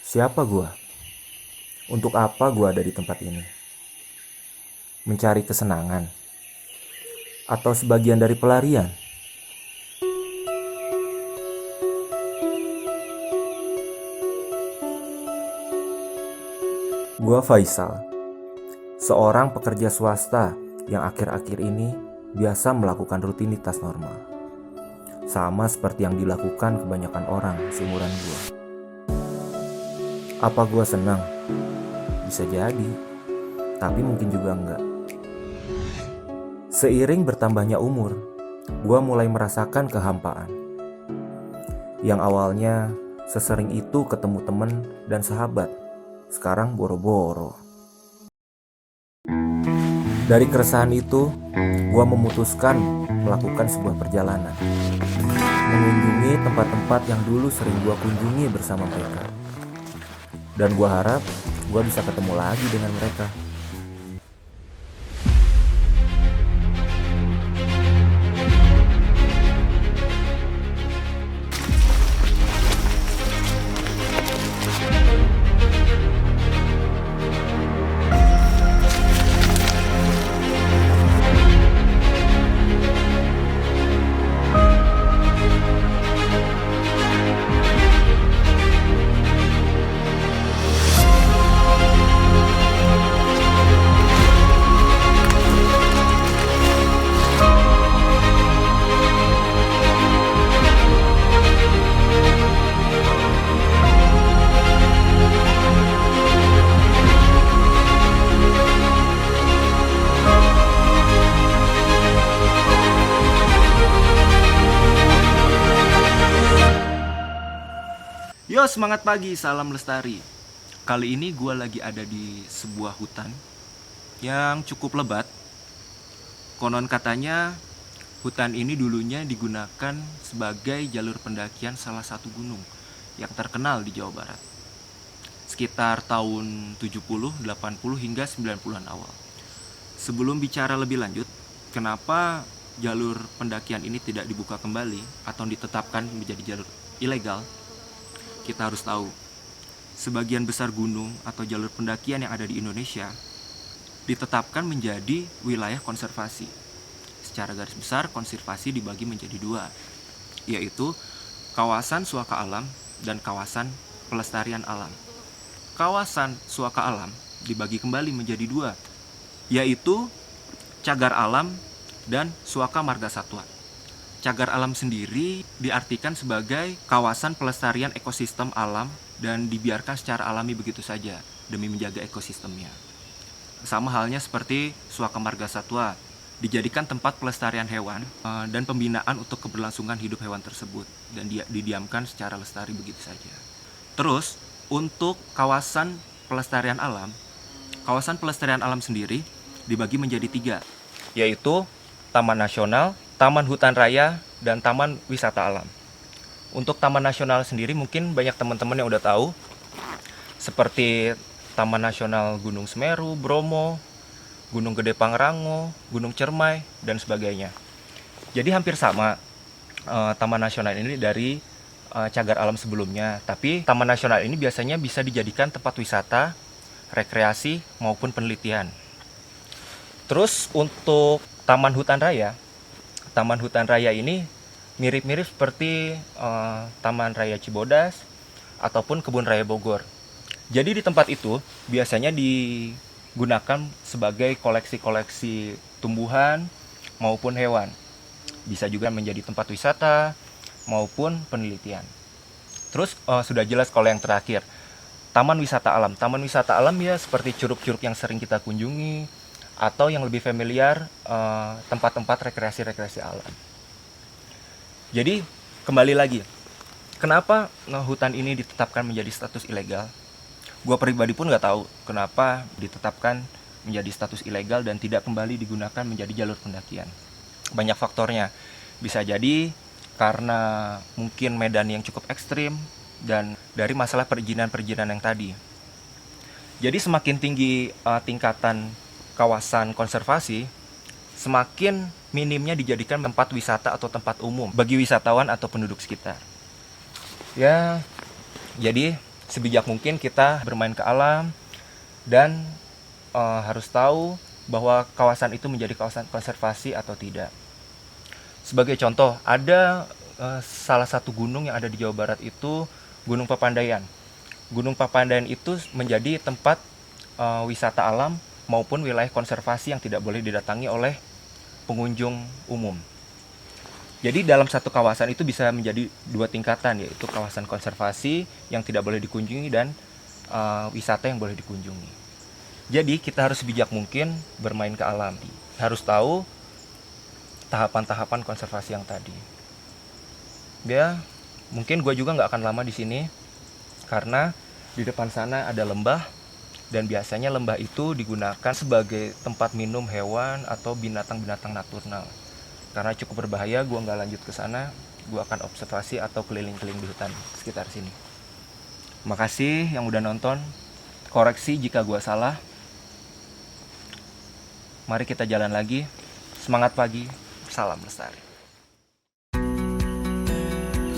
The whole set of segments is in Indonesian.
Siapa gua? Untuk apa gua ada di tempat ini? Mencari kesenangan? Atau sebagian dari pelarian? Gua Faisal, seorang pekerja swasta yang akhir-akhir ini biasa melakukan rutinitas normal. Sama seperti yang dilakukan kebanyakan orang seumuran gua. Apa gua senang? Bisa jadi, tapi mungkin juga enggak. Seiring bertambahnya umur, gua mulai merasakan kehampaan. Yang awalnya sesering itu ketemu temen dan sahabat, sekarang boro-boro. Dari keresahan itu, gua memutuskan melakukan sebuah perjalanan, mengunjungi tempat-tempat yang dulu sering gua kunjungi bersama mereka. Dan gua harap gua bisa ketemu lagi dengan mereka. Yo, semangat pagi, salam lestari. Kali ini gue lagi ada di sebuah hutan yang cukup lebat. Konon katanya hutan ini dulunya digunakan sebagai jalur pendakian salah satu gunung yang terkenal di Jawa Barat. Sekitar tahun 70, 80 hingga 90-an awal. Sebelum bicara lebih lanjut, kenapa jalur pendakian ini tidak dibuka kembali atau ditetapkan menjadi jalur ilegal? Kita harus tahu, sebagian besar gunung atau jalur pendakian yang ada di Indonesia ditetapkan menjadi wilayah konservasi. Secara garis besar, konservasi dibagi menjadi dua, yaitu kawasan suaka alam dan kawasan pelestarian alam. Kawasan suaka alam dibagi kembali menjadi dua, yaitu cagar alam dan suaka marga satwa. Cagar alam sendiri diartikan sebagai kawasan pelestarian ekosistem alam dan dibiarkan secara alami begitu saja demi menjaga ekosistemnya. Sama halnya seperti suaka marga satwa, dijadikan tempat pelestarian hewan dan pembinaan untuk keberlangsungan hidup hewan tersebut dan didiamkan secara lestari begitu saja. Terus, untuk kawasan pelestarian alam sendiri dibagi menjadi tiga, yaitu Taman Nasional, Taman Hutan Raya, dan Taman Wisata Alam. Untuk Taman Nasional sendiri mungkin banyak teman-teman yang udah tahu, seperti Taman Nasional Gunung Semeru, Bromo, Gunung Gede Pangrango, Gunung Cermai, dan sebagainya. Jadi hampir sama Taman Nasional ini dari cagar alam sebelumnya, tapi Taman Nasional ini biasanya bisa dijadikan tempat wisata, rekreasi, maupun penelitian. Terus untuk Taman Hutan Raya ini mirip-mirip seperti Taman Raya Cibodas ataupun Kebun Raya Bogor. Jadi di tempat itu biasanya digunakan sebagai koleksi-koleksi tumbuhan maupun hewan. Bisa juga menjadi tempat wisata maupun penelitian. Terus sudah jelas kalau yang terakhir, Taman Wisata Alam. Taman Wisata Alam ya seperti curug-curug yang sering kita kunjungi, atau yang lebih familiar tempat-tempat rekreasi alam. Jadi kembali lagi, kenapa hutan ini ditetapkan menjadi status ilegal? Gua pribadi pun nggak tahu kenapa ditetapkan menjadi status ilegal dan tidak kembali digunakan menjadi jalur pendakian. Banyak faktornya, bisa jadi karena mungkin medan yang cukup ekstrim dan dari masalah perizinan yang tadi. Jadi semakin tinggi tingkatan kawasan konservasi, semakin minimnya dijadikan tempat wisata atau tempat umum bagi wisatawan atau penduduk sekitar. Ya, jadi sebijak mungkin kita bermain ke alam dan harus tahu bahwa kawasan itu menjadi kawasan konservasi atau tidak. Sebagai contoh, ada salah satu gunung yang ada di Jawa Barat itu Gunung Papandayan. Gunung Papandayan itu menjadi tempat wisata alam maupun wilayah konservasi yang tidak boleh didatangi oleh pengunjung umum. Jadi dalam satu kawasan itu bisa menjadi dua tingkatan, yaitu kawasan konservasi yang tidak boleh dikunjungi dan wisata yang boleh dikunjungi. Jadi kita harus bijak mungkin bermain ke alam. Harus tahu tahapan-tahapan konservasi yang tadi. Ya, mungkin gue juga nggak akan lama di sini karena di depan sana ada lembah. Dan biasanya lembah itu digunakan sebagai tempat minum hewan atau binatang-binatang nocturnal. Karena cukup berbahaya, gue nggak lanjut ke sana. Gue akan observasi atau keliling-keliling di hutan sekitar sini. Makasih yang udah nonton. Koreksi jika gue salah. Mari kita jalan lagi. Semangat pagi. Salam lestari.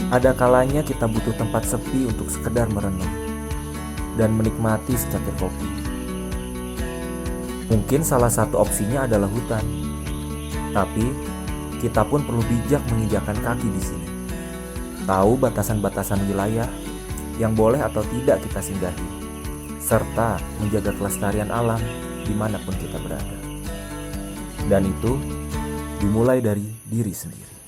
Ada kalanya kita butuh tempat sepi untuk sekedar merenung dan menikmati secangkir kopi. Mungkin salah satu opsinya adalah hutan. Tapi kita pun perlu bijak menginjakan kaki di sini. Tahu batasan-batasan wilayah yang boleh atau tidak kita singgahi, serta menjaga kelestarian alam dimanapun kita berada. Dan itu dimulai dari diri sendiri.